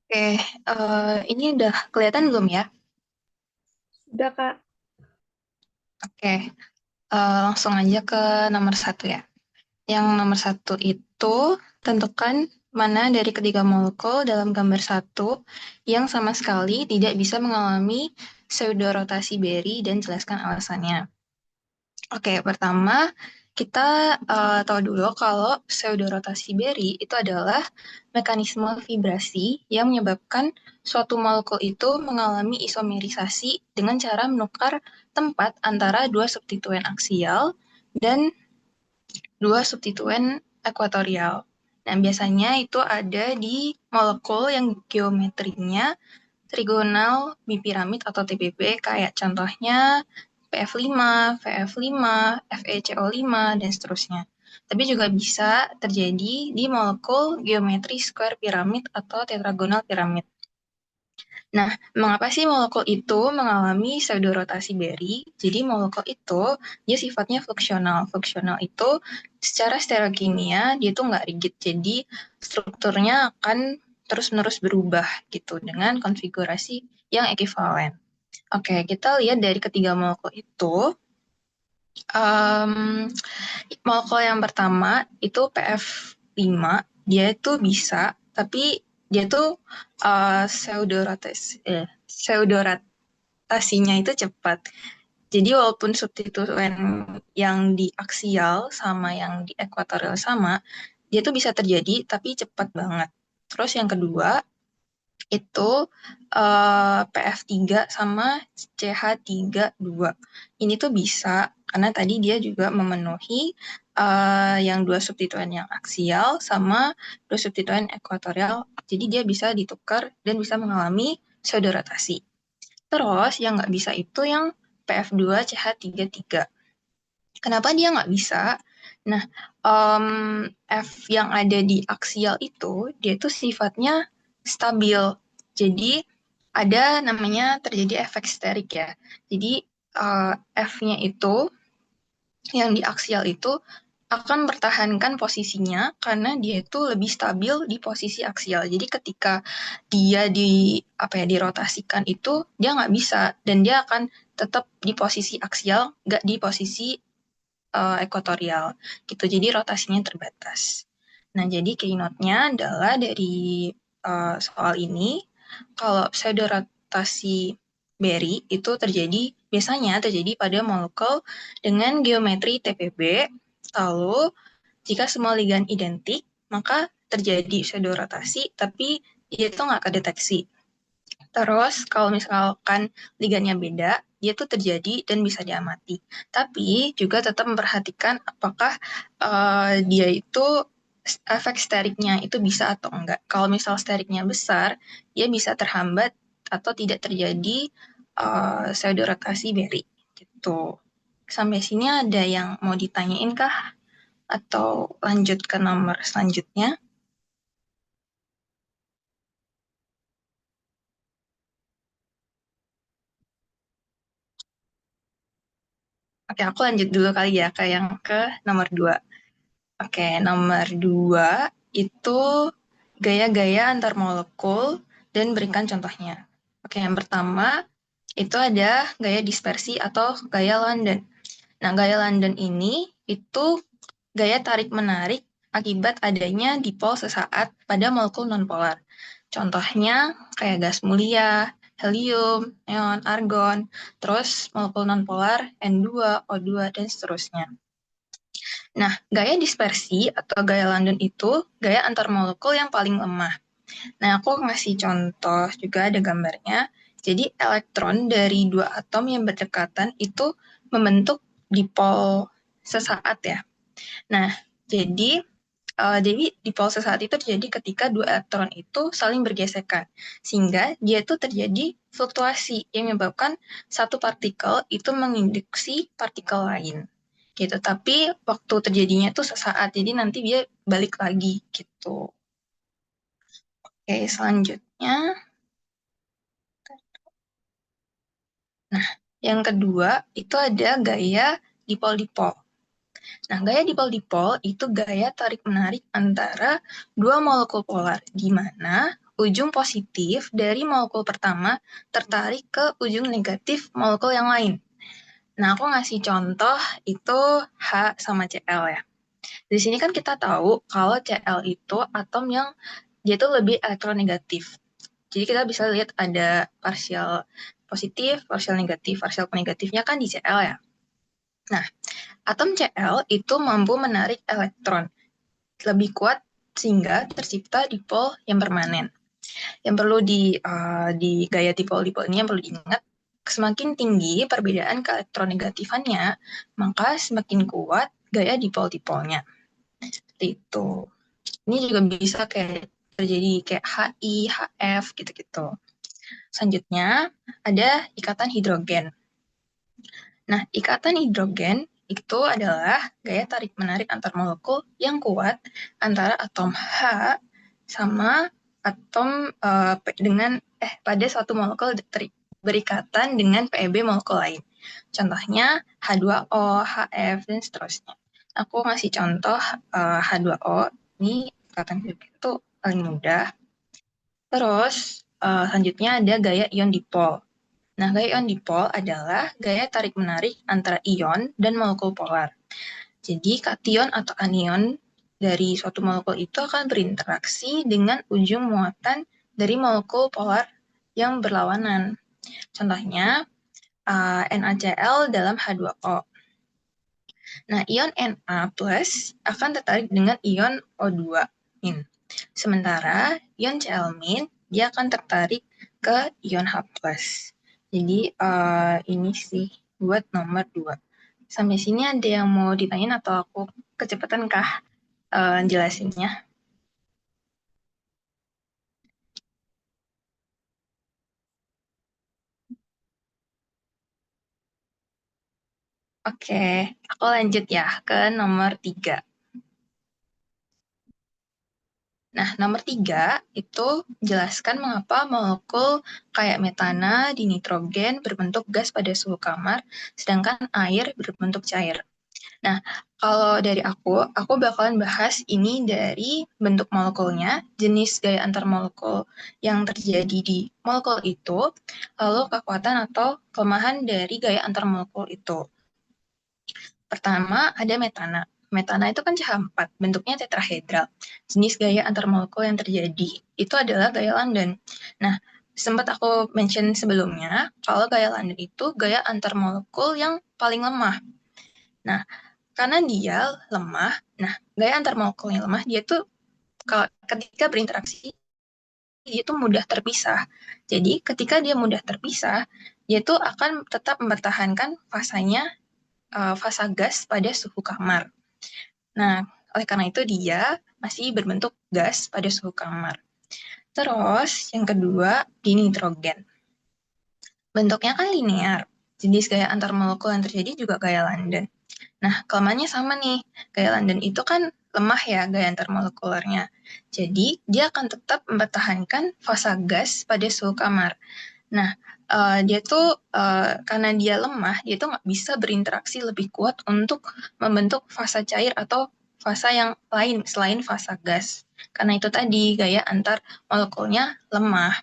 Oke, ini udah kelihatan belum ya? Udah, Kak. Oke, langsung aja ke nomor satu ya. Yang nomor satu itu tentukan mana dari ketiga molekul dalam gambar satu yang sama sekali tidak bisa mengalami pseudorotasi Berry dan jelaskan alasannya. Oke, pertama kita tahu dulu kalau pseudorotasi Berry itu adalah mekanisme vibrasi yang menyebabkan suatu molekul itu mengalami isomerisasi dengan cara menukar tempat antara dua substituen aksial dan dua substituen ekuatorial. Nah, biasanya itu ada di molekul yang geometrinya trigonal bipiramid atau TBB, kayak contohnya PF5, VF5, FeCO5, dan seterusnya. Tapi juga bisa terjadi di molekul geometri square piramid atau tetragonal piramid. Nah, mengapa sih molekul itu mengalami pseudorotasi Berry? Jadi molekul itu dia sifatnya fungsional. Fungsional itu secara stereokimia dia tuh nggak rigid. Jadi strukturnya akan terus-menerus berubah gitu dengan konfigurasi yang ekivalen. Oke, kita lihat dari ketiga molekul itu. em, Molekul yang pertama itu PF5, dia itu bisa, tapi dia tuh pseudoratasinya itu cepat. Jadi walaupun substituen yang di aksial sama yang di ekuatorial sama, dia tuh bisa terjadi tapi cepat banget. Terus yang kedua itu PF3 sama CH32. Ini tuh bisa karena tadi dia juga memenuhi yang dua substituen yang aksial sama dua substituen ekuatorial. Jadi dia bisa ditukar dan bisa mengalami pseudorotasi. Terus yang nggak bisa itu yang PF2 CH33. Kenapa dia nggak bisa? Nah, em, F yang ada di aksial itu, dia itu sifatnya stabil. Jadi, ada namanya terjadi efek sterik ya. Jadi, F-nya itu, yang di aksial itu, akan mempertahankan posisinya karena dia itu lebih stabil di posisi aksial. Jadi ketika dia dirotasikan itu dia nggak bisa dan dia akan tetap di posisi aksial, nggak di posisi ekuatorial gitu. Jadi rotasinya terbatas. Nah, jadi keynote-nya adalah dari soal ini, kalau pseudorotasi Berry itu biasanya terjadi pada molekul dengan geometri TPB, lalu jika semua ligan identik, maka terjadi pseudorotasi, tapi dia itu nggak kedeteksi. Terus kalau misalkan ligannya beda, dia tuh terjadi dan bisa diamati. Tapi juga tetap memperhatikan apakah dia itu efek steriknya itu bisa atau enggak. Kalau misal steriknya besar, dia bisa terhambat atau tidak terjadi pseudorotasi Berry gitu. Sampai sini ada yang mau ditanyain kah? Atau lanjut ke nomor selanjutnya? Oke, aku lanjut dulu kali ya ke yang ke nomor 2. Oke, nomor 2 itu gaya-gaya antar molekul dan berikan contohnya. Oke, yang pertama itu ada gaya dispersi atau gaya London. Nah, gaya London ini itu gaya tarik-menarik akibat adanya dipol sesaat pada molekul nonpolar. Contohnya kayak gas mulia, helium, neon, argon, terus molekul nonpolar N2, O2, dan seterusnya. Nah, gaya dispersi atau gaya London itu gaya antar molekul yang paling lemah. Nah, aku ngasih contoh juga ada gambarnya. Jadi, elektron dari dua atom yang berdekatan itu membentuk dipol sesaat ya. Nah, jadi dipol sesaat itu terjadi ketika dua elektron itu saling bergesekan, sehingga dia itu terjadi fluktuasi yang menyebabkan satu partikel itu menginduksi partikel lain gitu. Tapi waktu terjadinya itu sesaat, jadi nanti dia balik lagi gitu. Oke, selanjutnya. Nah, yang kedua itu ada gaya dipol-dipol. Nah, gaya dipol-dipol itu gaya tarik-menarik antara dua molekul polar, di mana ujung positif dari molekul pertama tertarik ke ujung negatif molekul yang lain. Nah, aku ngasih contoh itu H sama Cl ya. Di sini kan kita tahu kalau Cl itu atom yang dia tuh lebih elektronegatif. Jadi kita bisa lihat ada partial positif, partial negatif, partial negatifnya kan di Cl ya. Nah, atom Cl itu mampu menarik elektron lebih kuat sehingga tercipta dipol yang permanen. Yang perlu di gaya dipol-dipol ini yang perlu diingat, semakin tinggi perbedaan keelektronegatifannya, maka semakin kuat gaya dipol-dipolnya. Seperti itu. Ini juga bisa kayak terjadi kayak Hi, HF gitu-gitu. Selanjutnya ada ikatan hidrogen. Nah, ikatan hidrogen itu adalah gaya tarik-menarik antar molekul yang kuat antara atom H sama atom pada suatu molekul berikatan dengan PEB molekul lain. Contohnya H2O, HF, dan seterusnya. Aku ngasih contoh H2O, ini ikatan hidrogen itu paling mudah. Terus, selanjutnya ada gaya ion dipol. Nah, gaya ion dipol adalah gaya tarik-menarik antara ion dan molekul polar. Jadi, kation atau anion dari suatu molekul itu akan berinteraksi dengan ujung muatan dari molekul polar yang berlawanan. Contohnya, NaCl dalam H2O. Nah, ion Na plus akan tertarik dengan ion O2 min. Sementara ion Cl min dia akan tertarik ke ion H plus. Jadi ini sih buat nomor 2. Sampai sini ada yang mau ditanyain atau aku kecepatan kah jelasinnya? Oke, aku lanjut ya ke nomor 3. Nah, nomor 3 itu jelaskan mengapa molekul kayak metana di nitrogen berbentuk gas pada suhu kamar, sedangkan air berbentuk cair. Nah, kalau dari aku bakalan bahas ini dari bentuk molekulnya, jenis gaya antar molekul yang terjadi di molekul itu, lalu kekuatan atau kelemahan dari gaya antar molekul itu. Pertama, ada metana. Metana itu kan CH4, bentuknya tetrahedral. Jenis gaya antar molekul yang terjadi itu adalah gaya London. Nah, sempat aku mention sebelumnya, kalau gaya London itu gaya antar molekul yang paling lemah. Nah, karena dia lemah, nah gaya antar molekul yang lemah, dia tuh ketika berinteraksi, dia tuh mudah terpisah. Jadi, ketika dia mudah terpisah, dia tuh akan tetap mempertahankan fasanya fasa gas pada suhu kamar. Nah, oleh karena itu dia masih berbentuk gas pada suhu kamar. Terus, yang kedua, di nitrogen. Bentuknya kan linear. Jenis gaya antar molekul yang terjadi juga gaya London. Nah, kelemahannya sama nih. Gaya London itu kan lemah ya gaya antar molekulernya. Jadi, dia akan tetap mempertahankan fasa gas pada suhu kamar. Nah, dia tuh karena dia lemah, dia tuh nggak bisa berinteraksi lebih kuat untuk membentuk fasa cair atau fasa yang lain selain fasa gas. Karena itu tadi gaya antar molekulnya lemah.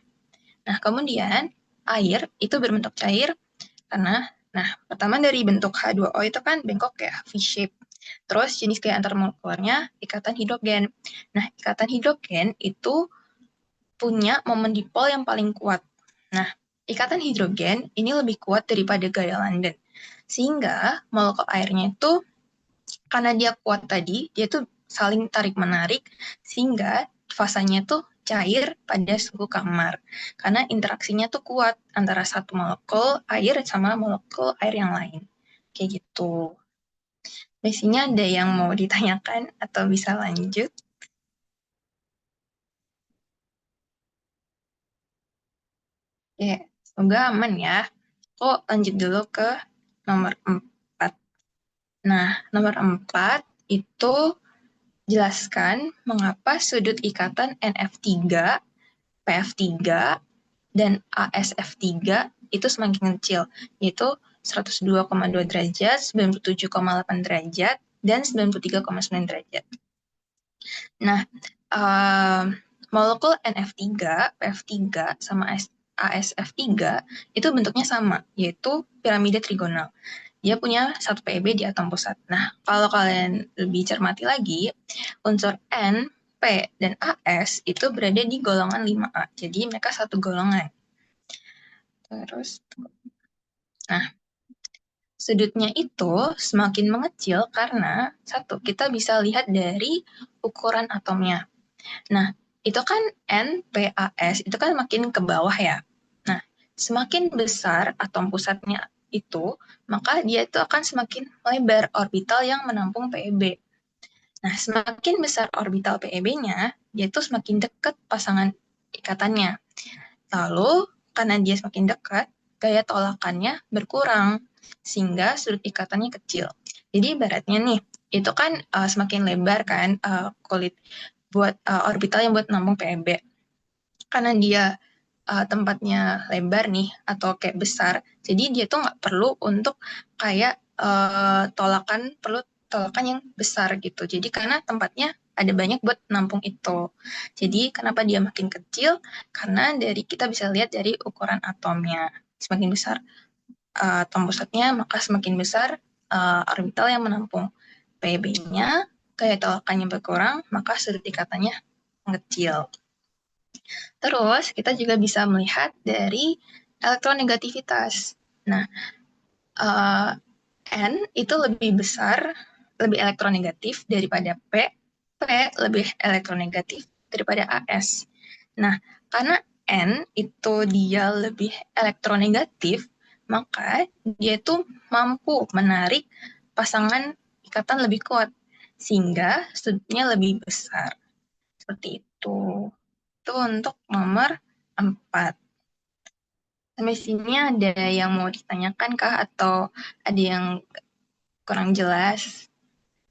Nah, kemudian air itu berbentuk cair karena, nah, pertama dari bentuk H2O itu kan bengkok ya, V-shape. Terus jenis gaya antar molekulernya ikatan hidrogen. Nah, ikatan hidrogen itu punya momen dipol yang paling kuat. Nah, ikatan hidrogen ini lebih kuat daripada gaya London. Sehingga molekul airnya itu karena dia kuat tadi, dia tuh saling tarik-menarik sehingga fasanya tuh cair pada suhu kamar. Karena interaksinya tuh kuat antara satu molekul air sama molekul air yang lain. Kayak gitu. Biasanya ada yang mau ditanyakan atau bisa lanjut? Ya, semoga aman ya. Aku lanjut dulu ke nomor 4. Nah, nomor 4 itu jelaskan mengapa sudut ikatan NF3, PF3, dan ASF3 itu semakin kecil, yaitu 102,2 derajat, 97,8 derajat, dan 93,9 derajat. Nah, molekul NF3, PF3, sama ASF3 itu bentuknya sama, yaitu piramida trigonal. Dia punya satu PEB di atom pusat. Nah, kalau kalian lebih cermati lagi, unsur N, P, dan AS itu berada di golongan 5A. Jadi mereka satu golongan. Terus, nah, sudutnya itu semakin mengecil karena satu, kita bisa lihat dari ukuran atomnya. Nah, itu kan NPAS, itu kan makin ke bawah ya. Nah, semakin besar atom pusatnya itu, maka dia itu akan semakin lebar orbital yang menampung PeB. Nah, semakin besar orbital PeB-nya, dia itu semakin dekat pasangan ikatannya. Lalu, karena dia semakin dekat, gaya tolakannya berkurang, sehingga sudut ikatannya kecil. Jadi, ibaratnya nih, itu kan semakin lebar kan kulit buat orbital yang buat nampung PeB. Karena dia tempatnya lebar nih, atau kayak besar, jadi dia tuh nggak perlu untuk kayak perlu tolakan yang besar gitu. Jadi karena tempatnya ada banyak buat nampung itu. Jadi kenapa dia makin kecil? Karena kita bisa lihat dari ukuran atomnya. Semakin besar atom pusatnya, maka semakin besar orbital yang menampung PB-nya, kayak tolakannya berkurang, maka sudut ikatannya mengecil. Terus, kita juga bisa melihat dari elektronegativitas. Nah, uh, N itu lebih besar, lebih elektronegatif daripada P. P lebih elektronegatif daripada AS. Nah, karena N itu dia lebih elektronegatif, maka dia itu mampu menarik pasangan ikatan lebih kuat, sehingga sudutnya lebih besar. Seperti itu. Itu untuk nomor 4. Sampai sini ada yang mau ditanyakan kah? Atau ada yang kurang jelas?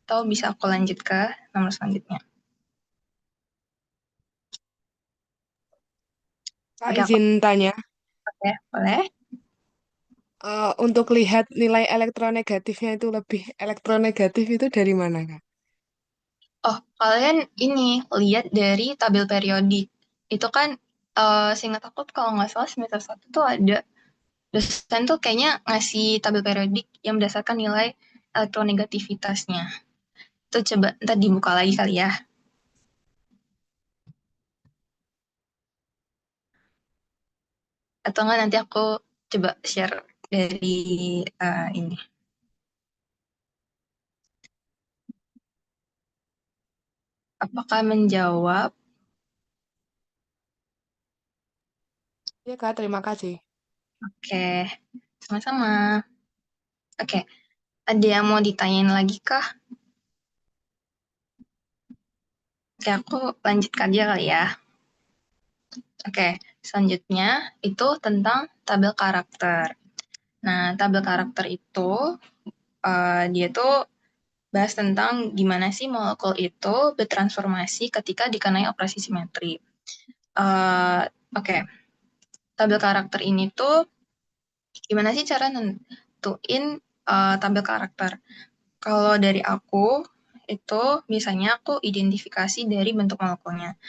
Atau bisa aku lanjut ke nomor selanjutnya? Kak, Oke, aku izin tanya, pakai. Boleh? untuk lihat nilai elektronegatifnya itu lebih elektronegatif itu dari mana, Kak? Oh, kalian ini lihat dari tabel periodik. Itu kan, seingat aku kalau nggak salah semester 1 tuh ada dosen tuh kayaknya ngasih tabel periodik yang berdasarkan nilai elektronegativitasnya. Itu coba ntar dibuka lagi kali ya. Atau enggak nanti aku coba share dari ini. Apakah menjawab? Ya, Kak, terima kasih. Oke, sama-sama. Oke, ada yang mau ditanyain lagi kah? Oke, aku lanjut aja kali ya. Oke, selanjutnya itu tentang tabel karakter. Nah, tabel karakter itu dia tuh bahas tentang gimana sih molekul itu bertransformasi ketika dikenai operasi simetri. Oke, tabel karakter ini tuh gimana sih cara nentuin tabel karakter? Kalau dari aku, itu biasanya aku identifikasi dari bentuk molekulnya.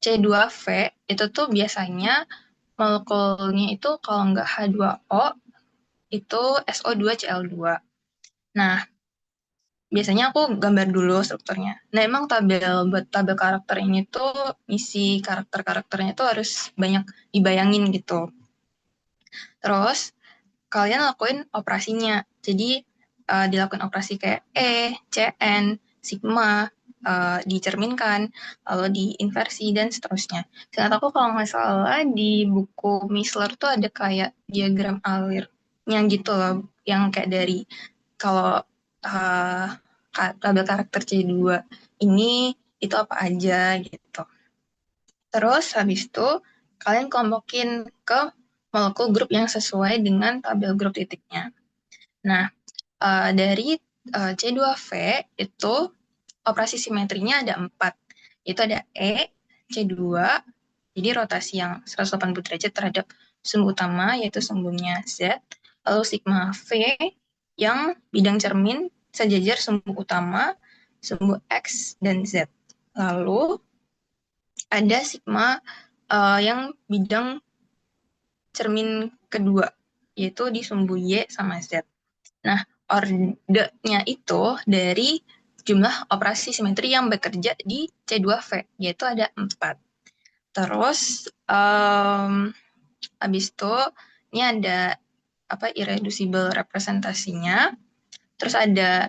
C2V itu tuh biasanya molekulnya itu kalau nggak H2O, itu SO2Cl2. Nah, biasanya aku gambar dulu strukturnya. Nah, emang buat tabel karakter ini tuh isi karakter-karakternya tuh harus banyak dibayangin gitu. Terus, kalian lakuin operasinya. Jadi, dilakukan operasi kayak E, CN, sigma, dicerminkan, lalu diinversi, dan seterusnya. Seingat aku kalau nggak salah di buku Misler tuh ada kayak diagram alirnya gitu loh, yang kayak dari kalau uh, tabel karakter C2 ini itu apa aja gitu. Terus habis itu kalian kelompokin ke molekul grup yang sesuai dengan tabel grup titiknya. Nah, dari C2V itu operasi simetrinya ada 4. Itu ada E, C2, jadi rotasi yang 180 derajat terhadap sumbu utama, yaitu sumbunya Z. Lalu sigma V yang bidang cermin sejajar sumbu utama, sumbu X, dan Z. Lalu ada sigma yang bidang cermin kedua, yaitu di sumbu Y sama Z. Nah, ordenya itu dari jumlah operasi simetri yang bekerja di C2V, yaitu ada 4. Terus, habis itu, ini ada irreducible representasinya, terus ada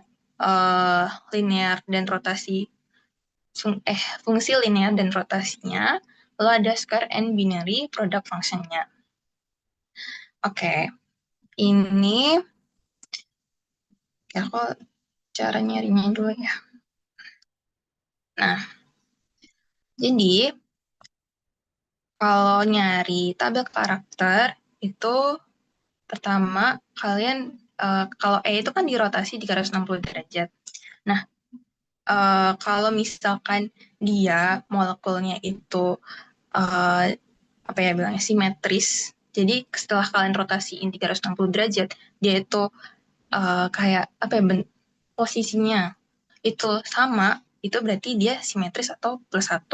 linear dan rotasi, fungsi linear dan rotasinya, lalu ada square and binary product function-nya. Oke, ini aku cara nyarinya dulu ya. Nah, jadi kalau nyari tabel karakter itu pertama kalian kalau E itu kan dirotasi 360 derajat. Nah, kalau misalkan dia molekulnya itu bilangnya simetris. Jadi setelah kalian rotasiin 360 derajat, dia itu kayak posisinya itu sama, itu berarti dia simetris atau +1.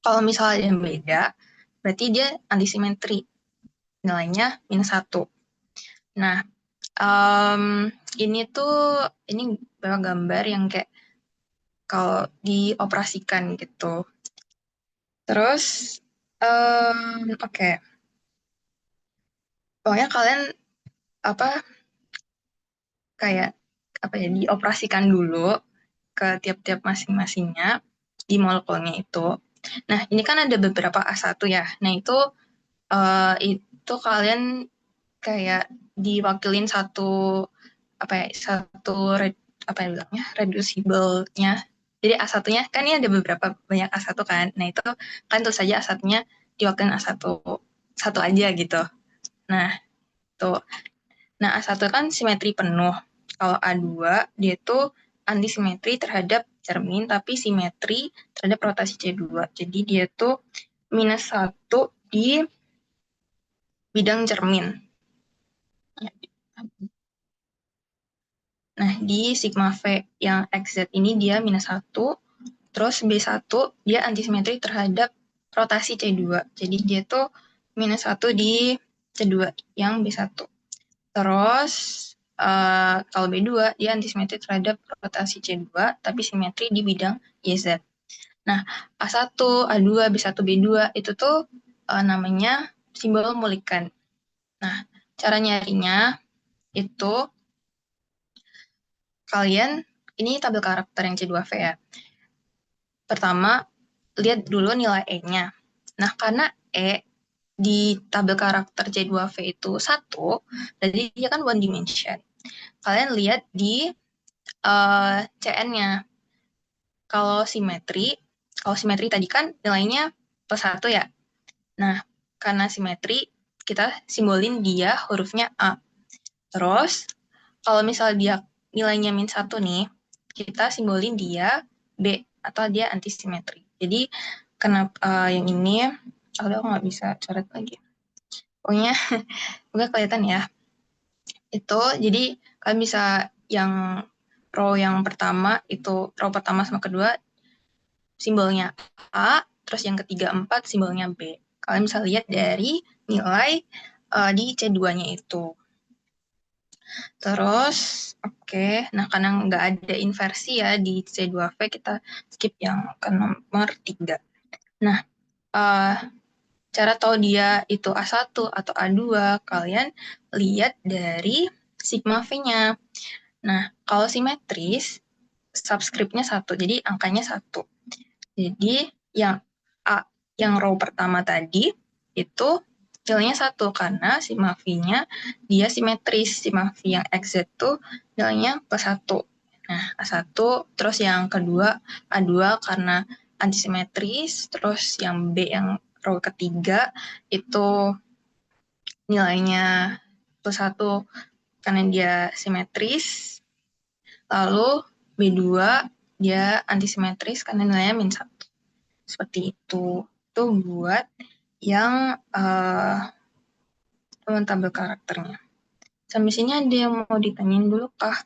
Kalau misalnya yang beda, berarti dia antisimetri, nilainya -1. Nah, ini beberapa gambar yang kayak kalau dioperasikan gitu. Terus, oke. Pokoknya kalian dioperasikan dulu ke tiap-tiap masing-masingnya di molekulnya itu. Nah, ini kan ada beberapa A1 ya. Nah, itu kalian kayak diwakilin satu reducible-nya. Jadi A1-nya kan ini ada beberapa banyak A1 kan. Nah, itu kan tuh saja A1-nya diwakilin A1 satu aja gitu. Nah, tuh. Nah, A1 kan simetri penuh. Kalau A2 dia tuh antisimetri terhadap cermin tapi simetri terhadap rotasi C2. Jadi dia tuh -1 di bidang cermin. Nah, di sigma V yang XZ ini dia -1, terus B1 dia antisimetri terhadap rotasi C2. Jadi dia tuh -1 di C2 yang B1. Terus, kalau B2 dia antisimetri terhadap rotasi C2, tapi simetri di bidang YZ. Nah, A1, A2, B1, B2 itu tuh namanya simbol Mulliken. Nah, cara nyarinya itu kalian, ini tabel karakter yang C2V ya. Pertama, lihat dulu nilai E-nya. Nah, karena E di tabel karakter C2V itu 1, jadi dia kan one dimension. Kalian lihat di CN-nya. Kalau simetri tadi kan nilainya +1 ya. Nah, karena simetri, kita simbolin dia hurufnya A. Terus, kalau misalnya dia nilainya -1 nih, kita simbolin dia B, atau dia antisimetri. Jadi, kenapa yang ini, aku nggak bisa coret lagi. Pokoknya, nggak kelihatan ya. Itu, jadi kalian bisa yang row yang pertama, itu row pertama sama kedua, simbolnya A, terus yang ketiga 4 simbolnya B. Kalian bisa lihat dari nilai di C2-nya itu. Terus, nah karena nggak ada inversi ya di C2V, kita skip yang ke nomor 3. Nah, cara tahu dia itu A1 atau A2, kalian lihat dari sigma V-nya. Nah, kalau simetris, subscript-nya 1, jadi angkanya 1. Jadi yang A, yang row pertama tadi, itu nilainya 1 karena sigma V-nya dia simetris. Sigma V yang XZ itu nilainya +1. Nah, A1, terus yang kedua A2 karena antisimetris, terus yang B yang row ketiga itu nilainya +1 karena dia simetris. Lalu B2 dia antisimetris karena nilainya -1. Seperti itu. Itu buat yang tabel karakternya. Sampai sini ada yang mau ditanyain dulu kah?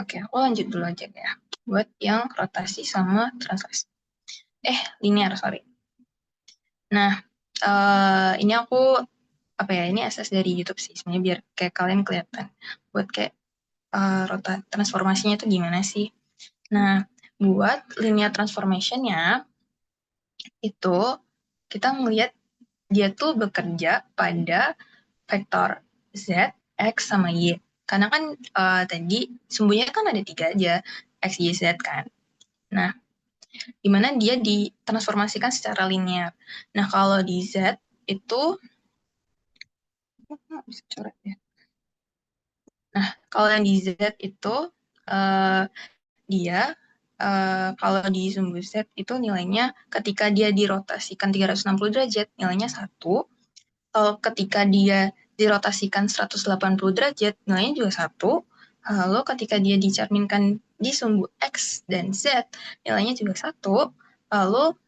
Oke, aku lanjut dulu aja ya. buat yang rotasi sama translasi. Linear, sorry. Nah, ini aku ini akses dari YouTube sih sebenarnya biar kayak kalian kelihatan buat kayak transformasinya itu gimana sih. Nah, buat linear transformation-nya itu kita melihat dia tuh bekerja pada vektor Z, X, sama Y. Karena kan tadi sumbunya kan ada 3 aja, X, Y, Z kan. Nah, di mana dia ditransformasikan secara linear. Nah, kalau di Z itu, bisa coret ya. Nah, kalau yang di Z itu, dia kalau di sumbu Z itu nilainya ketika dia dirotasikan 360 derajat, nilainya 1. Kalau ketika dia dirotasikan 180 derajat, nilainya juga 1. Lalu ketika dia dicerminkan di sumbu X dan Z, nilainya juga 1. Lalu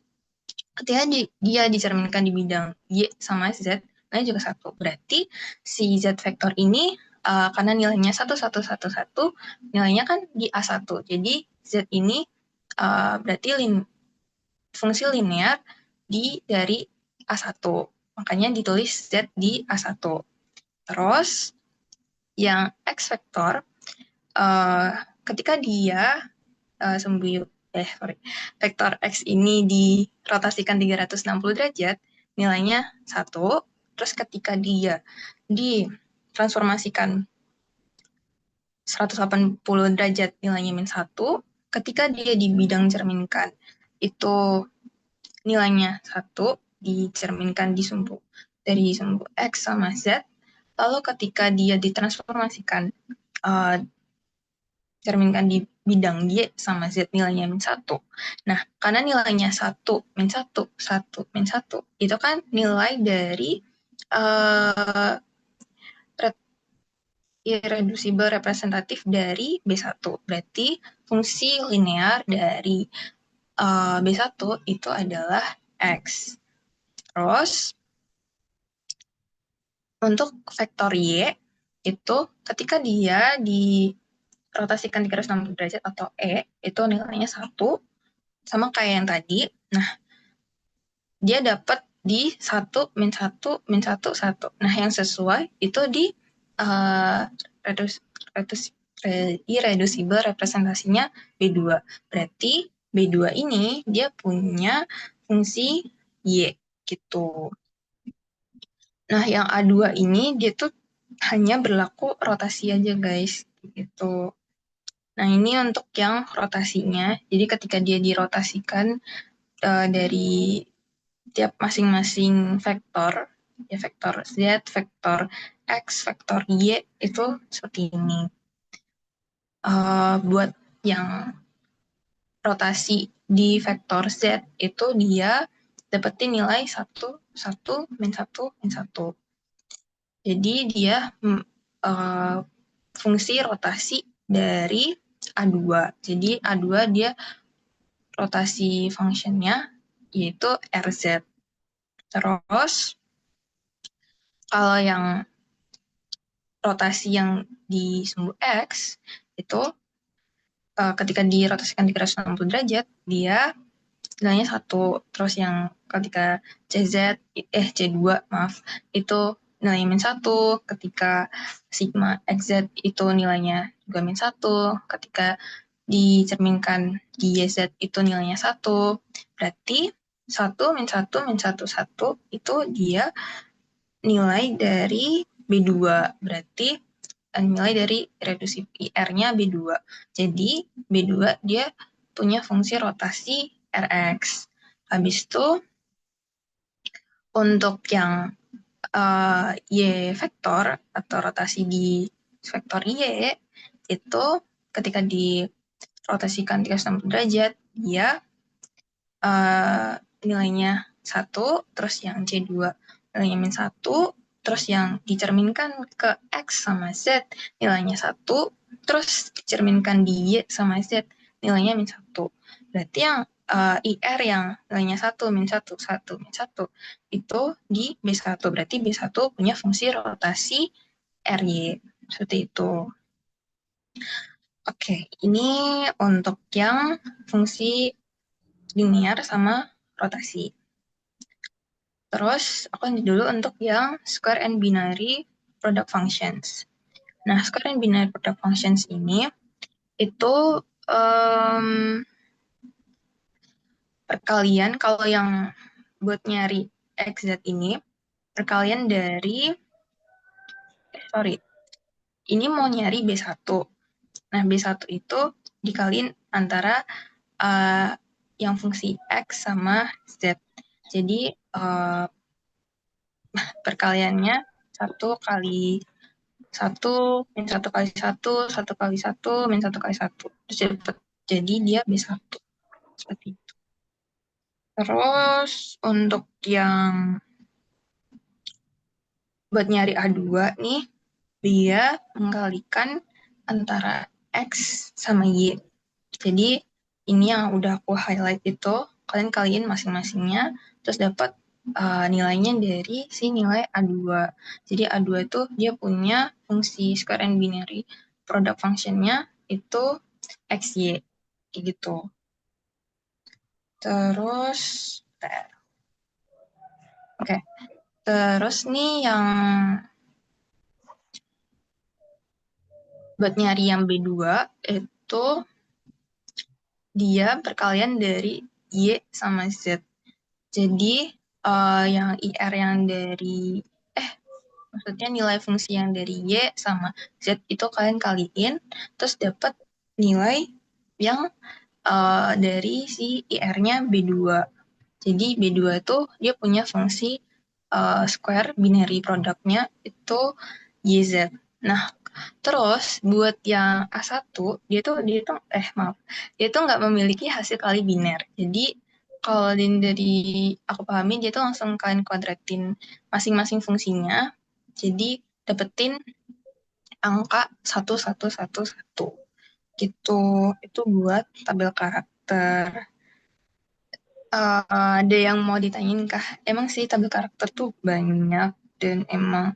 ketika dia dicerminkan di bidang Y sama Z, nilainya juga 1. Berarti si Z vektor ini, karena nilainya 1, 1, 1, 1, nilainya kan di A1. Jadi Z ini berarti fungsi linear dari A1. Makanya ditulis Z di A1. Terus, yang X vektor, ketika dia vektor X ini dirotasikan 360 derajat, nilainya 1. Terus ketika dia ditransformasikan 180 derajat, nilainya -1. Ketika dia di bidang cerminkan, itu nilainya 1, dicerminkan dari sumbu X sama Z. Lalu ketika dia ditransformasikan, cerminkan di bidang Y sama Z, nilainya -1. Nah, karena nilainya 1, -1, 1, -1, itu kan nilai dari irreducible representatif dari B1. Berarti fungsi linear dari B1 itu adalah X. Terus, untuk vektor Y, itu ketika dia dirotasikan 360 derajat atau itu nilainya 1, sama kayak yang tadi. Nah, dia dapat di 1, -1, -1, 1. Nah, yang sesuai itu di irreducible representasinya B2. Berarti B2 ini dia punya fungsi Y gitu. Nah, yang A2 ini dia tuh hanya berlaku rotasi aja, guys. Gitu. Nah, ini untuk yang rotasinya. Jadi ketika dia dirotasikan dari tiap masing-masing vektor, ya vektor Z, vektor X, vektor Y, itu seperti ini. Buat yang rotasi di vektor Z, itu dia dapetin nilai 1, 1, -1, -1. Jadi dia fungsi rotasi dari A2. Jadi A2 dia rotasi fungsinya yaitu RZ. Terus kalau yang rotasi yang di sumbu X itu ketika dirotasikan 360 derajat dia nilainya 1. Terus yang ketika C2 maaf, itu nilainya -1. Ketika sigma XZ itu nilainya juga -1. Ketika dicerminkan di YZ itu nilainya 1. Berarti 1, -1, -1, 1 itu dia nilai dari B2. Berarti nilai dari reduksi IR-nya B2. Jadi B2 dia punya fungsi rotasi Rx. Habis itu untuk yang Y vektor atau rotasi di vektor Y itu ketika dirotasikan 360 derajat dia nilainya 1, terus yang C2 nilainya -1, terus yang dicerminkan ke X sama Z nilainya 1, terus dicerminkan di Y sama Z nilainya -1. Berarti yang IR yang nilainya 1, -1, 1, -1 itu di B1. Berarti B1 punya fungsi rotasi RY. Seperti itu. Oke, ini untuk yang fungsi linear sama rotasi. Terus aku lanjut dulu untuk yang square and binary product functions. Nah, square and binary product functions ini itu em, perkalian kalau yang buat nyari XZ ini perkalian dari sorry, ini mau nyari B1. Nah, B1 itu dikaliin antara uh, yang fungsi X sama Z. Jadi perkaliannya 1 kali 1 min 1 kali 1 terus dapat jadi dia B1 seperti itu. Terus untuk yang buat nyari A2 nih, dia menggalikan antara X sama Y. Jadi ini yang udah aku highlight itu, kalian kaliin masing-masingnya, terus dapat nilainya dari si nilai A2. Jadi A2 itu dia punya fungsi square and binary product function-nya itu XY. Kayak gitu. Terus, oke. Terus nih yang buat nyari yang B2 itu dia perkalian dari Y sama Z. Jadi yang IR yang dari maksudnya nilai fungsi yang dari Y sama Z itu kalian kaliin terus dapat nilai yang dari si IR-nya B2. Jadi B2 itu dia punya fungsi square binary produknya itu YZ. Nah, terus buat yang A1 dia tuh nggak memiliki hasil kali biner. Jadi kalau dari aku pahami dia tuh langsung kalian kuadratin masing-masing fungsinya. Jadi dapetin angka 1111 gitu. Itu buat tabel karakter. Ada yang mau ditanyain kah? Emang sih tabel karakter tuh banyak dan emang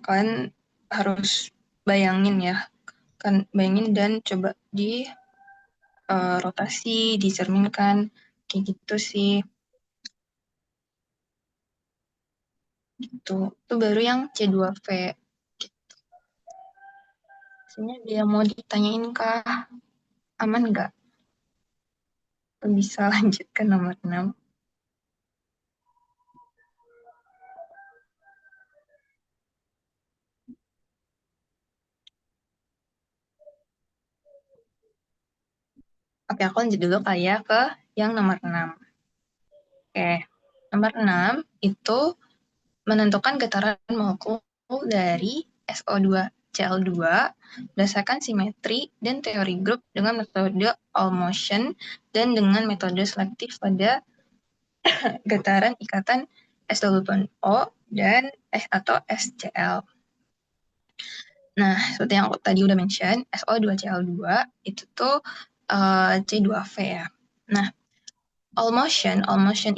kalian harus bayangin ya, kan bayangin dan coba di rotasi, dicerminkan, kayak gitu sih. Gitu. Itu baru yang C2V. Sebenarnya dia mau ditanyain kah? Aman nggak? Bisa lanjut ke nomor 6. Oke, aku lanjut dulu kali ya ke yang nomor 6. Oke, nomor 6 itu menentukan getaran molekul dari SO2 Cl2 berdasarkan simetri dan teori grup dengan metode all motion dan dengan metode selektif pada getaran ikatan S2O dan atau SCl. Nah, seperti yang aku tadi udah mention, SO2Cl2 itu tuh C2V ya. Nah, all motion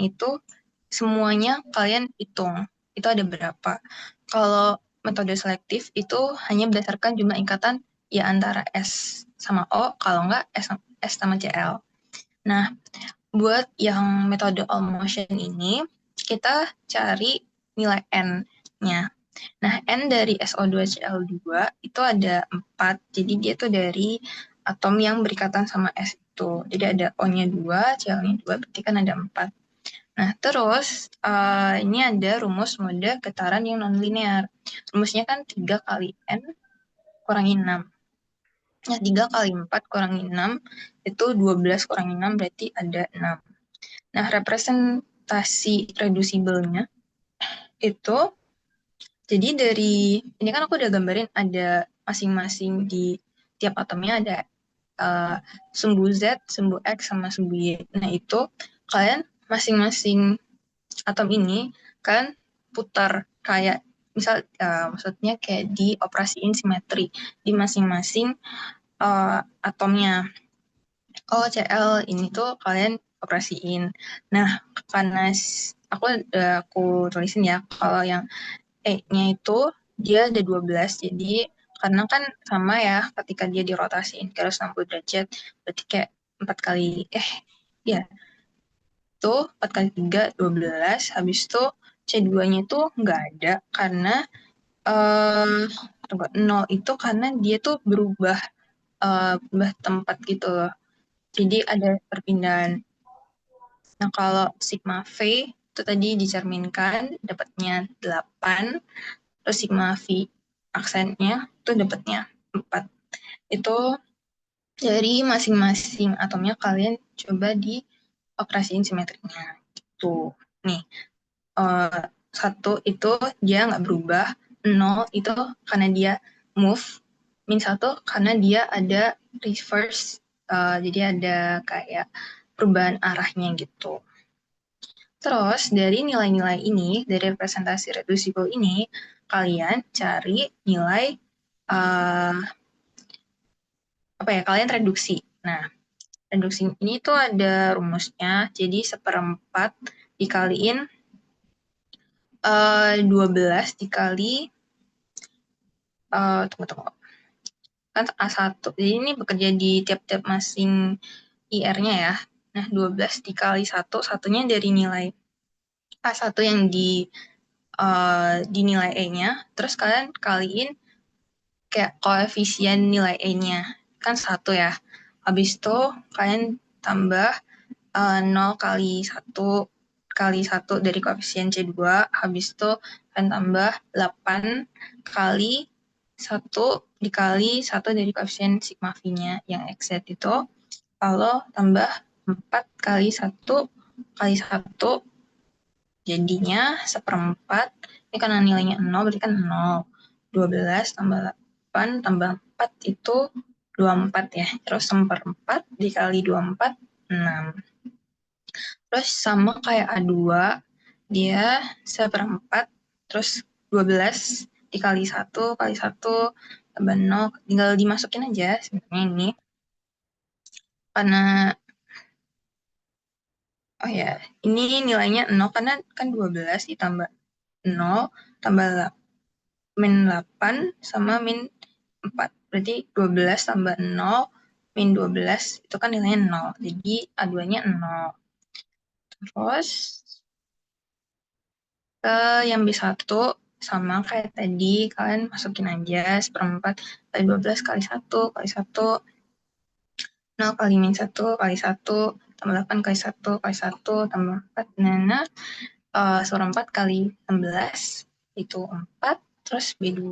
itu semuanya kalian hitung. Itu ada berapa. Kalau metode selektif itu hanya berdasarkan jumlah ikatan ya antara S sama O, kalau enggak S sama Cl. Nah, buat yang metode all motion ini, kita cari nilai N-nya. Nah, N dari SO2Cl2 itu ada 4. Jadi dia tuh dari atom yang berikatan sama S itu. Jadi ada O-nya 2, Cl-nya 2, berarti kan ada 4. Nah, terus ini ada rumus mode getaran yang non-linear. Rumusnya kan 3 kali N kurangi 6. Nah, 3 kali 4 kurangi 6 itu 12 kurangi 6 berarti ada 6. Nah, representasi reducibelnya itu jadi dari ini kan aku udah gambarin ada masing-masing di tiap atomnya ada sumbu Z, sumbu X, sama sumbu Y. Nah, itu kalian masing-masing atom ini kalian putar kayak misal maksudnya kayak dioperasiin simetri di masing-masing atomnya. Oh, Cl ini tuh kalian operasiin. Nah, karena aku tulisin ya kalau yang E-nya itu dia ada 12, jadi karena kan sama ya ketika dia dirotasiin ke 160 derajat, berarti kayak 4 kali, ya, itu 4 kali 3, 12, habis itu C2-nya itu nggak ada, karena tunggu, 0 itu karena dia tuh berubah tempat gitu loh. Jadi ada perpindahan. Nah, kalau sigma V itu tadi dicerminkan dapatnya 8, terus sigma V aksennya itu dapatnya 4. Itu dari masing-masing atomnya kalian coba dioperasiin simetrinya. Gitu. Nih, eh, 1 itu dia nggak berubah, 0 itu karena dia move, min 1 karena dia ada reverse, jadi ada kayak perubahan arahnya gitu. Terus dari nilai-nilai ini, dari representasi reducible ini, kalian cari nilai kalian reduksi. Nah, reduksi ini tuh ada rumusnya, jadi 1/4 dikaliin 12 dikali, tunggu, kan A1. Jadi ini bekerja di tiap-tiap masing IR-nya ya. Nah, 12 dikali 1, satunya dari nilai A1 yang di nilai E-nya, terus kalian kaliin kayak koefisien nilai E-nya, kan 1 ya. Habis itu kalian tambah 0 kali 1 kali 1 dari koefisien C2, habis itu kalian tambah 8 kali 1 dikali 1 dari koefisien sigma V-nya yang XZ itu, kalau tambah 4 kali 1 kali 1, jadinya 1/4, ini karena nilainya 0, berarti kan 0. 12 tambah 8 tambah 4 itu 24 ya. Terus 1/4 dikali 24, 6. Terus sama kayak A2, dia 1/4, terus 12 dikali 1 kali 1 tambah 0, tinggal dimasukin aja sebenarnya ini. Karena, ini nilainya 0 karena kan 12 ditambah 0 tambah min 8 sama min 4. Berarti 12 tambah 0 min 12 itu kan nilainya 0. Jadi A2-nya 0. Terus yang B1 sama kayak tadi, kalian masukin aja 1/4 kali 12 kali 1 kali 1, 0 kali min 1 kali 1 tambah 8 kali 1 kali 1 tambah 4. Nah, 1/4 kali 16 itu 4, terus B2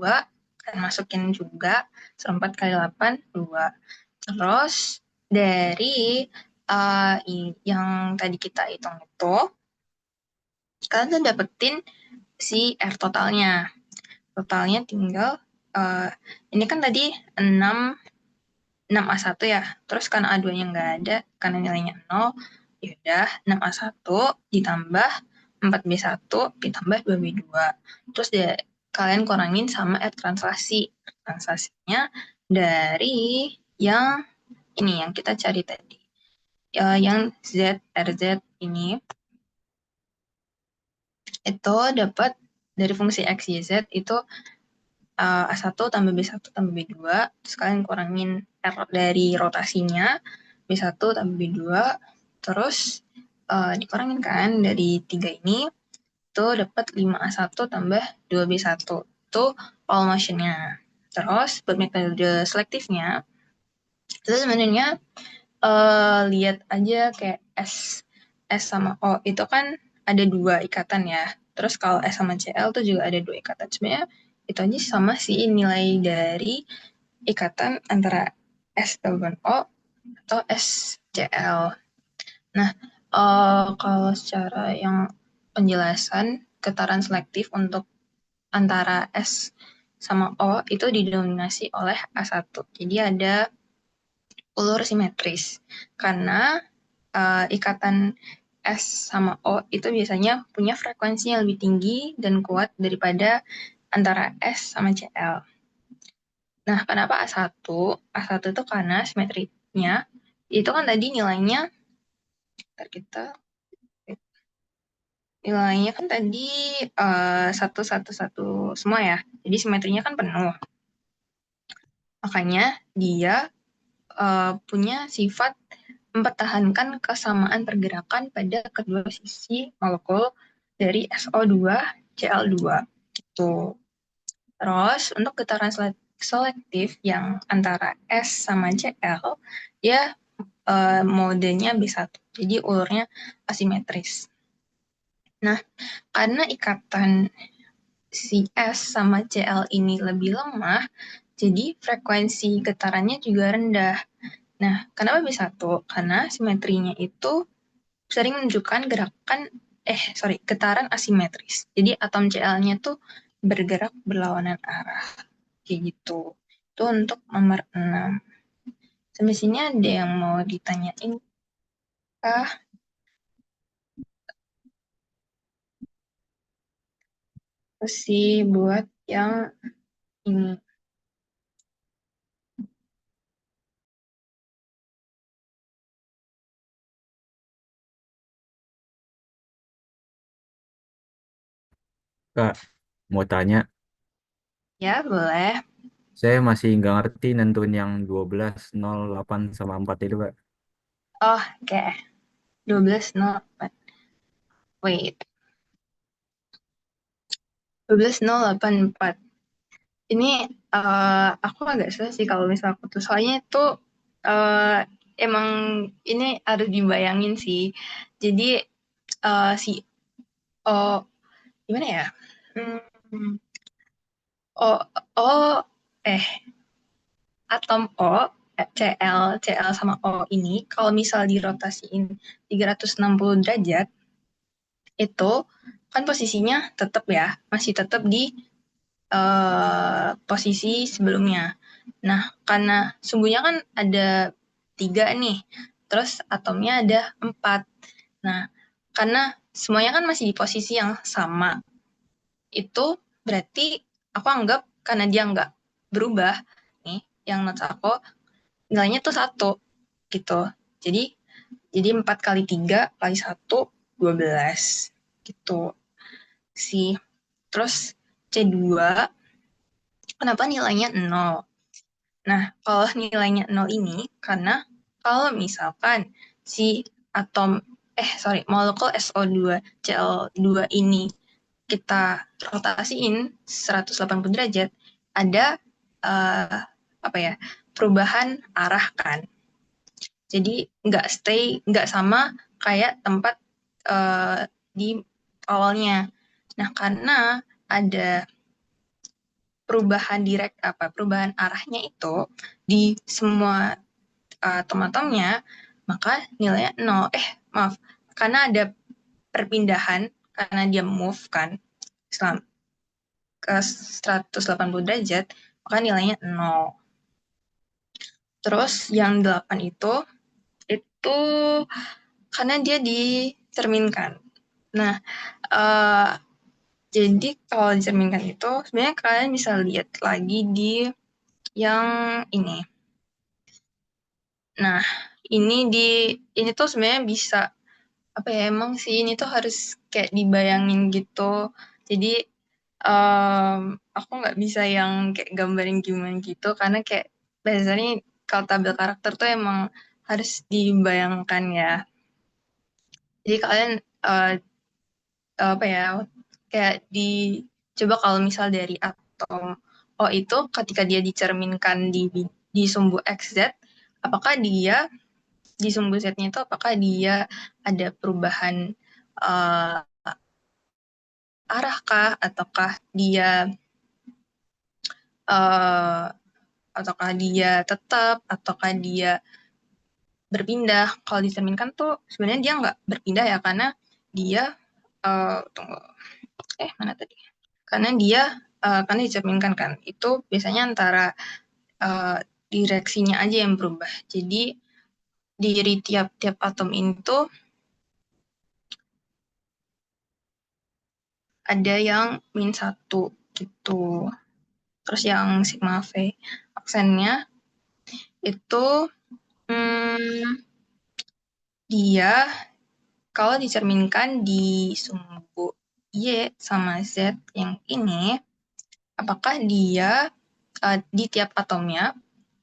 kalian masukin juga 1/4 kali 8, 2. Terus dari yang tadi kita hitung itu, kalian tuh dapetin si R totalnya. Totalnya tinggal, ini kan tadi 6A1 ya, terus karena A2-nya nggak ada, karena nilainya 0, ya udah 6A1 ditambah 4B1 ditambah 2B2. Terus kalian kurangin sama R translasi. Translasinya dari yang ini, yang kita cari tadi. Yang ZRZ ini, itu dapat dari fungsi X, Y, Z itu A1 tambah B1 tambah B2, terus kalian kurangin R dari rotasinya, B1 tambah B2, terus dikurangin kan dari 3 ini, itu dapat 5A1 tambah 2B1, itu all motion-nya. Terus buat metode selektifnya, itu sebenarnya lihat aja kayak S sama O itu kan ada 2 ikatan ya. Terus kalau S sama Cl tuh juga ada 2 ikatan. Sebenarnya itu aja sama sih nilai dari ikatan antara S gabungan O atau SCl. Nah, kalau secara yang penjelasan getaran selektif untuk antara S sama O itu didominasi oleh A1. Jadi ada ulur simetris. Karena ikatan S sama O itu biasanya punya frekuensi yang lebih tinggi dan kuat daripada antara S sama Cl. Nah, kenapa A1? A1 itu karena simetrinya, itu kan tadi nilainya kan tadi 1, 1, 1 semua ya. Jadi simetrinya kan penuh. Makanya dia punya sifat mempertahankan kesamaan pergerakan pada kedua sisi molekul dari SO2 Cl2 gitu. Terus untuk getaran selektif yang antara S sama Cl, dia modenya B1. Jadi ulurnya asimetris. Nah, karena ikatan si S sama Cl ini lebih lemah, jadi frekuensi getarannya juga rendah. Nah, kenapa B1? Karena simetrinya itu sering menunjukkan getaran asimetris. Jadi atom Cl-nya tuh bergerak berlawanan arah. Kayak gitu. Itu untuk nomor 6. Sampai sini ada yang mau ditanyain kah? Terus sih buat yang ini. Kak, mau tanya, Ya, boleh. saya masih nggak ngerti nentuin yang 12, 0, 8, sama 4 itu, Kak. Oh, oke. 12.08. Wait. 12.084. Ini aku agak susah sih kalau misal aku tuh. Soalnya itu eh, emang ini harus dibayangin sih. Jadi si O, gimana ya? Hmm, O, O, atom O, Cl sama O ini, kalau misal dirotasiin 360 derajat, itu kan posisinya tetap ya, masih tetap di posisi sebelumnya. Nah, karena sumbunya kan ada 3 nih, terus atomnya ada 4. Nah, karena semuanya kan masih di posisi yang sama, itu berarti aku anggap karena dia nggak berubah, nih, yang notes aku, nilainya tuh 1, gitu. Jadi 4 kali 3 kali 1, 12, gitu sih. Terus C2, kenapa nilainya 0? Nah, kalau nilainya 0 ini, karena kalau misalkan si molekul SO2 Cl2 ini kita rotasiin 180 derajat, ada uh, apa ya, perubahan arah kan. Jadi nggak sama kayak tempat di awalnya. Nah, karena ada perubahan arahnya itu di semua atom-atomnya, maka nilainya 0. Maaf, karena ada perpindahan, karena dia move kan ke 180 derajat, maka nilainya 0. Terus yang 8 itu karena dia dicerminkan. Nah, uh, jadi kalau dicerminkan itu, sebenarnya kalian bisa lihat lagi di yang ini. Nah, ini tuh sebenarnya bisa, apa ya, emang sih ini tuh harus kayak dibayangin gitu. Jadi, aku nggak bisa yang kayak gambarin gimana gitu, karena kayak dasarnya kalau tabel karakter tuh emang harus dibayangkan ya. Jadi kalian apa ya, kayak coba kalau misal dari atom O itu ketika dia dicerminkan di sumbu XZ, apakah dia di sumbu Z-nya itu apakah dia ada perubahan uh, arah kah, uh, ataukah dia tetap, ataukah dia berpindah. Kalau dicerminkan tuh sebenarnya dia nggak berpindah ya, karena dia tunggu, mana tadi, karena dicerminkan kan, itu biasanya antara uh, direksinya aja yang berubah. Jadi dari tiap-tiap atom itu ada yang -1 gitu. Terus yang sigma V aksennya itu dia kalau dicerminkan di sumbu Y sama Z yang ini, apakah dia di tiap atomnya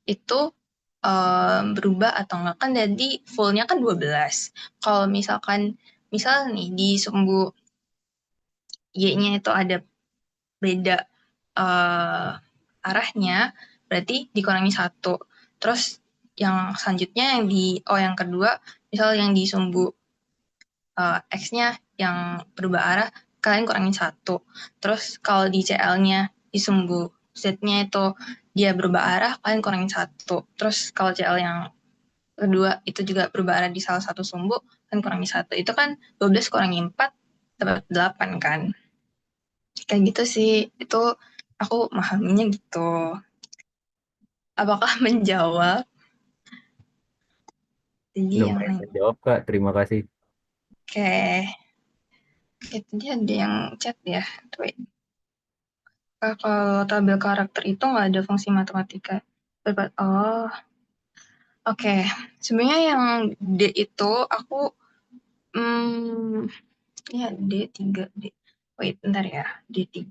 itu berubah atau enggak. Kan jadi fullnya kan 12. Kalau misalkan, misal nih di sumbu Y-nya itu ada beda arahnya, berarti dikurangi 1. Terus yang selanjutnya yang kedua, misal yang di sumbu X-nya yang berubah arah, kalian kurangin 1. Terus kalau di CL-nya, di sumbu Z-nya itu dia berubah arah, kalian kurangin 1. Terus kalau CL yang kedua itu juga berubah arah di salah satu sumbu, kan kurangi 1. Itu kan 12 kurangi 4, dapat 8 kan. Kayak gitu sih, itu aku memahaminya gitu. Apakah menjawab? Jadi yang Lumayan lain. menjawab, Kak. Terima kasih. Oke. Itu dia ada yang chat ya. Wait. Kalau tabel karakter itu nggak ada fungsi matematika. Oh, oke. Sebenarnya yang D itu aku, ya D3D. Wait, bentar ya. D3.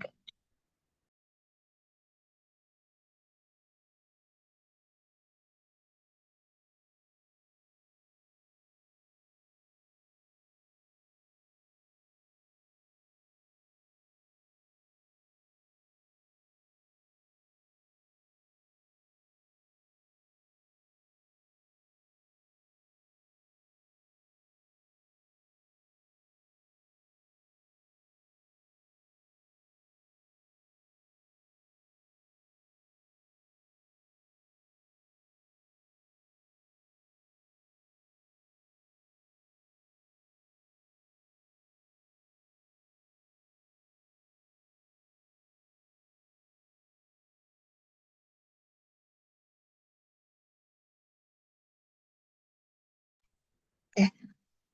Oke.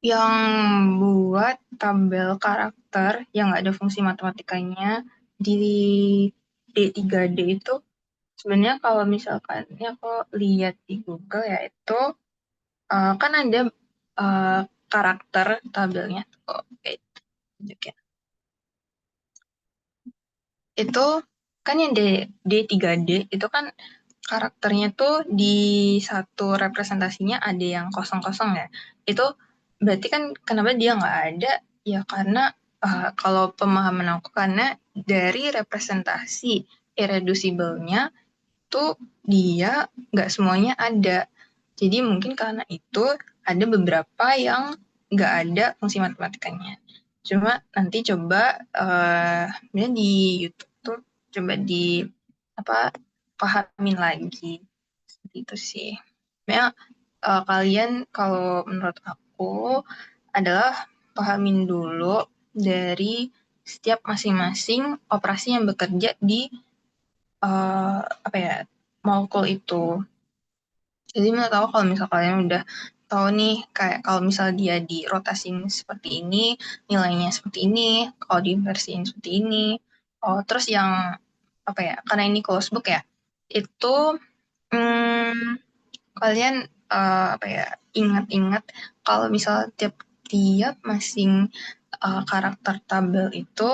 Yang buat tabel karakter yang nggak ada fungsi matematikanya di D3D itu, sebenarnya kalau misalkan ini aku lihat di Google ya, itu kan ada karakter tabelnya. Oke, tunjukin. Itu kan yang D3D itu kan karakternya tuh di satu representasinya ada yang kosong-kosong ya. Itu berarti kan kenapa dia nggak ada? Ya karena kalau pemahaman aku, karena dari representasi irreducible-nya tuh dia nggak semuanya ada. Jadi mungkin karena itu ada beberapa yang nggak ada fungsi matematikanya. Cuma nanti coba di YouTube tuh coba di apa pahamin lagi, seperti itu sih. Sebenarnya kalian kalau menurut aku adalah pahamin dulu dari setiap masing-masing operasi yang bekerja di apa ya, molekul itu. Jadi menurut aku kalau misal kalian udah tahu nih, kayak kalau misal dia dirotasiin seperti ini, nilainya seperti ini, kalau diinversiin seperti ini. Oh, terus yang apa ya, karena ini close book ya, itu kalian apa ya, ingat-ingat kalau misal tiap-tiap masing karakter tabel itu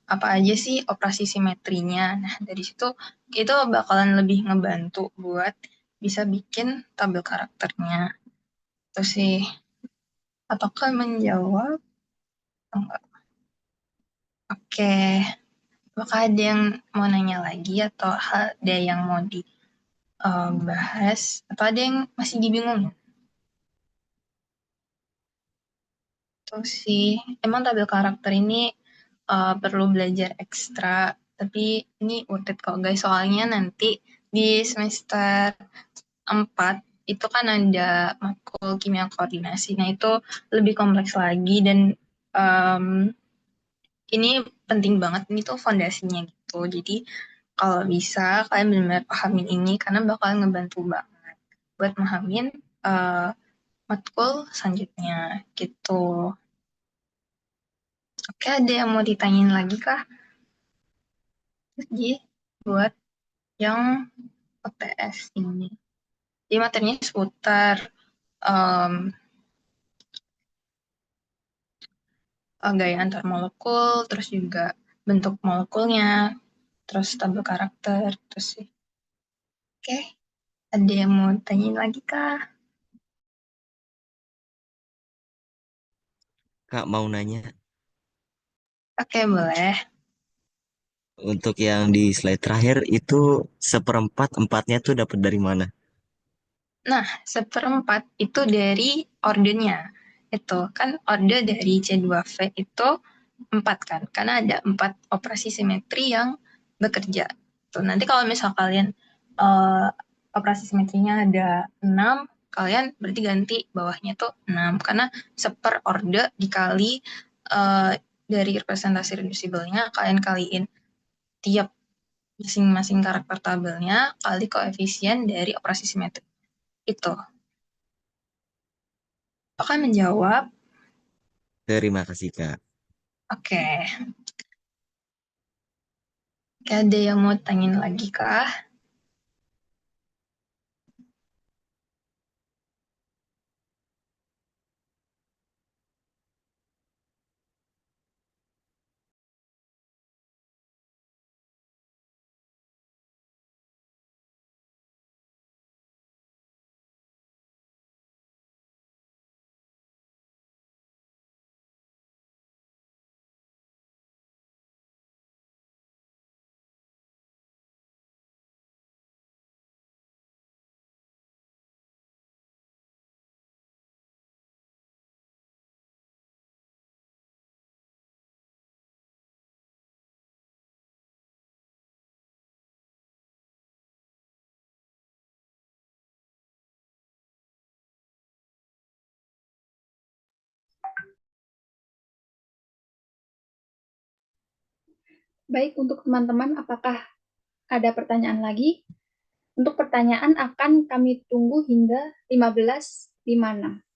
apa aja sih operasi simetrinya. Nah, dari situ itu bakalan lebih ngebantu buat bisa bikin tabel karakternya. Itu sih. Ataukah menjawab? Enggak. Oke. Apakah ada yang mau nanya lagi atau ada yang mau dibahas? Atau ada yang masih dibingungin? Itu sih. Emang tabel karakter ini perlu belajar ekstra, tapi ini worth it kok guys. Soalnya nanti di semester 4 itu kan ada matkul kimia koordinasi. Nah, itu lebih kompleks lagi dan ini penting banget. Ini tuh fondasinya gitu. Jadi kalau bisa kalian benar-benar pahamin ini karena bakal ngebantu banget buat pahamin matkul selanjutnya gitu. Oke, ada yang mau ditanyain lagi kah? Jadi buat yang OTS ini. Jadi materinya seputar um, gaya antar molekul, terus juga bentuk molekulnya, terus tabel karakter, terus sih. Oke, Ada yang mau tanyain lagi kah? Kak mau nanya, Oke, boleh. untuk yang di slide terakhir itu seperempat empatnya tuh dapat dari mana? Nah, seperempat itu dari ordernya. Itu kan order dari C2V itu 4 kan, karena ada 4 operasi simetri yang bekerja. Tuh, nanti kalau misal kalian eh, operasi simetrinya ada 6, kalian berarti ganti bawahnya tuh 6, karena seper order dikali eh, dari representasi reducible-nya, kalian kaliin tiap masing-masing karakter tabelnya kali koefisien dari operasi simetri. Itu. Akan menjawab. Terima kasih Kak. Oke. Oke, ada yang mau tanyain lagi kah? Baik, untuk teman-teman, apakah ada pertanyaan lagi? Untuk pertanyaan akan kami tunggu hingga 15.56.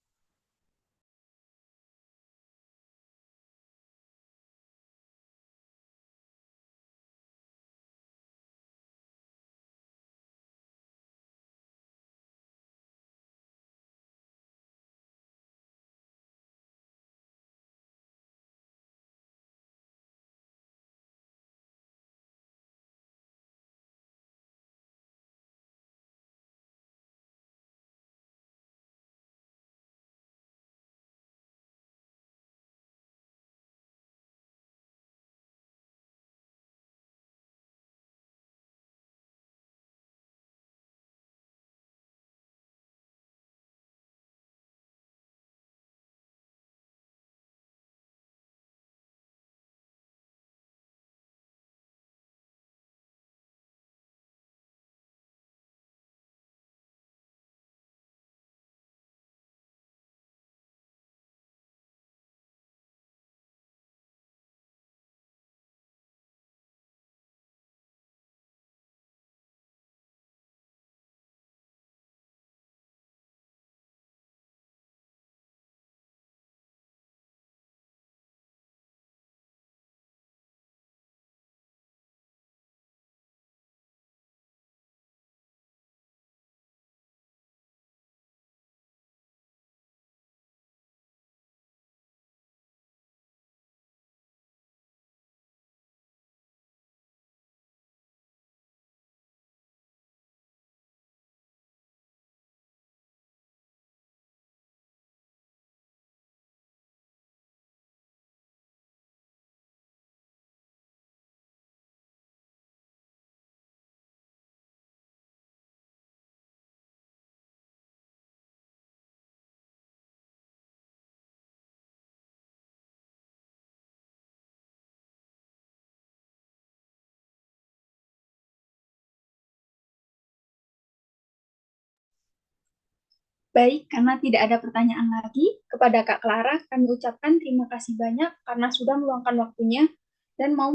Baik, karena tidak ada pertanyaan lagi, kepada Kak Clara kami ucapkan terima kasih banyak karena sudah meluangkan waktunya dan mau